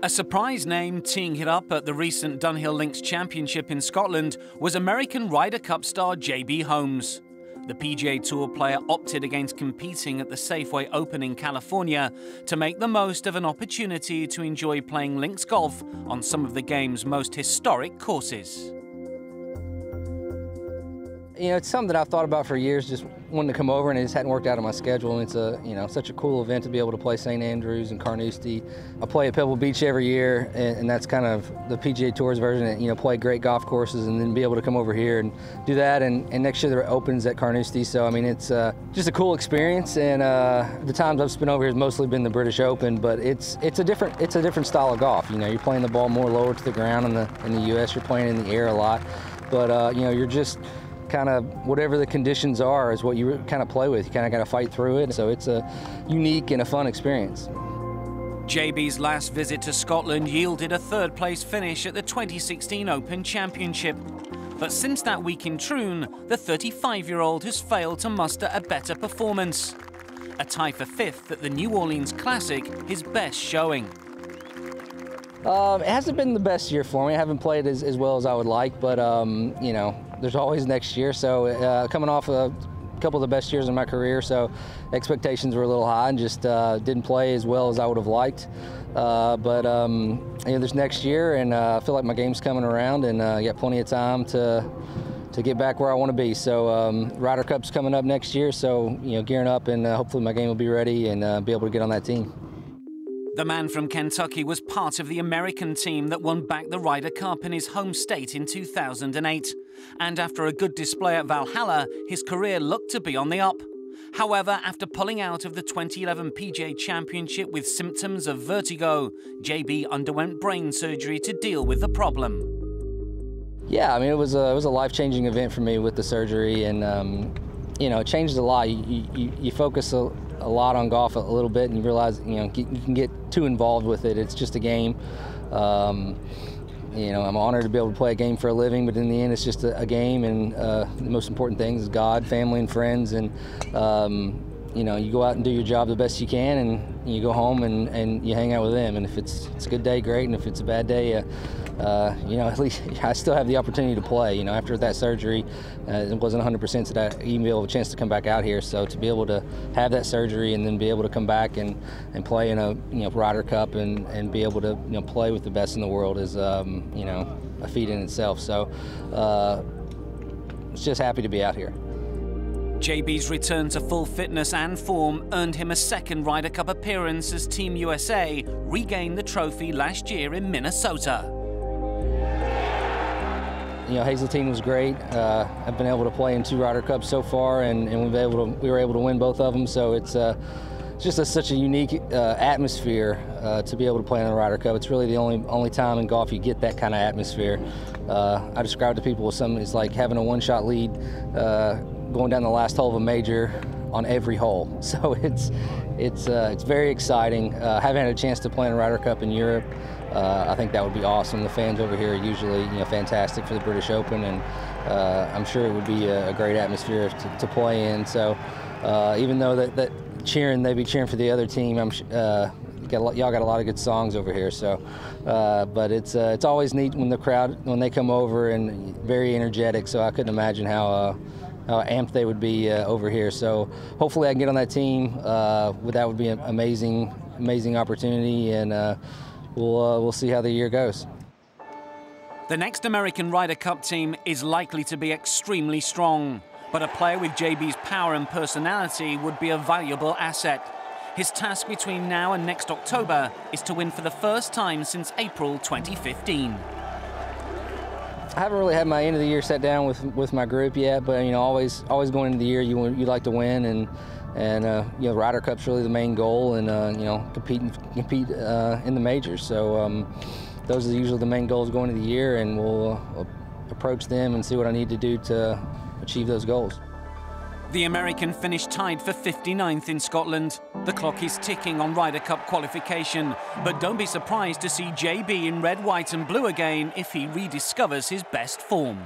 A surprise name teeing it up at the recent Dunhill Links Championship in Scotland was American Ryder Cup star JB Holmes. The PGA Tour player opted against competing at the Safeway Open in California to make the most of an opportunity to enjoy playing links golf on some of the game's most historic courses. You know, it's something that I've thought about for years, just wanting to come over, and it just hadn't worked out on my schedule. And it's such a cool event to be able to play St. Andrews and Carnoustie. I play at Pebble Beach every year, and that's kind of the PGA Tour's version. Play great golf courses, and then be able to come over here and do that. And next year there opens at Carnoustie, so I mean it's just a cool experience. And the times I've spent over here has mostly been the British Open, but it's a different style of golf. You're playing the ball more lower to the ground. In the U.S., you're playing in the air a lot, but you're just kind of whatever the conditions are is what you kind of play with. You kind of got to fight through it. So it's a unique and a fun experience. JB's last visit to Scotland yielded a third-place finish at the 2016 Open Championship. But since that week in Troon, the 35-year-old has failed to muster a better performance. A tie for fifth at the New Orleans Classic, his best showing. It hasn't been the best year for me. I haven't played as well as I would like, but there's always next year. So coming off a couple of the best years in my career, so expectations were a little high and just didn't play as well as I would have liked. But there's next year, and I feel like my game's coming around, and I got plenty of time to get back where I want to be. So Ryder Cup's coming up next year, so gearing up, and hopefully my game will be ready and be able to get on that team. The man from Kentucky was part of the American team that won back the Ryder Cup in his home state in 2008. And after a good display at Valhalla, his career looked to be on the up. However, after pulling out of the 2011 PGA Championship with symptoms of vertigo, JB underwent brain surgery to deal with the problem. Yeah, I mean, it was a life-changing event for me with the surgery, and it changed a lot. You focus a lot on golf a little bit, and you realize you can get too involved with it. It's just a game. I'm honored to be able to play a game for a living, but in the end it's just a game, and the most important thing is God, family, and friends. And you go out and do your job the best you can, and you go home and you hang out with them. And if it's a good day, great, and if it's a bad day, at least I still have the opportunity to play. After that surgery, it wasn't 100% that I even be able a chance to come back out here. So to be able to have that surgery and then be able to come back and play in a Ryder Cup and be able to play with the best in the world is a feat in itself. So just happy to be out here. JB's return to full fitness and form earned him a second Ryder Cup appearance as Team USA regained the trophy last year in Minnesota. Hazeltine was great. I've been able to play in 2 Ryder Cups so far, and we were able to win both of them. So it's just such a unique atmosphere to be able to play in the Ryder Cup. It's really the only time in golf you get that kind of atmosphere. I describe to people it's like having a one-shot lead going down the last hole of a major on every hole. So it's very exciting. Haven't had a chance to play in a Ryder Cup in Europe. I think that would be awesome. The fans over here are usually fantastic for the British Open, and I'm sure it would be a great atmosphere to play in. So even though that cheering, they'd be cheering for the other team, y'all got a lot of good songs over here. So but it's always neat when the crowd, when they come over, and very energetic. So I couldn't imagine how amped they would be over here. So hopefully I can get on that team. That would be an amazing opportunity, and we'll see how the year goes. The next American Ryder Cup team is likely to be extremely strong, but a player with JB's power and personality would be a valuable asset. His task between now and next October is to win for the first time since April 2015. I haven't really had my end of the year set down with my group yet, but always going into the year you like to win, and Ryder Cup's really the main goal, and compete in the majors. So those are usually the main goals going into the year, and we'll approach them and see what I need to do to achieve those goals. The American finished tied for 59th in Scotland. The clock is ticking on Ryder Cup qualification, but don't be surprised to see JB in red, white and blue again if he rediscovers his best form.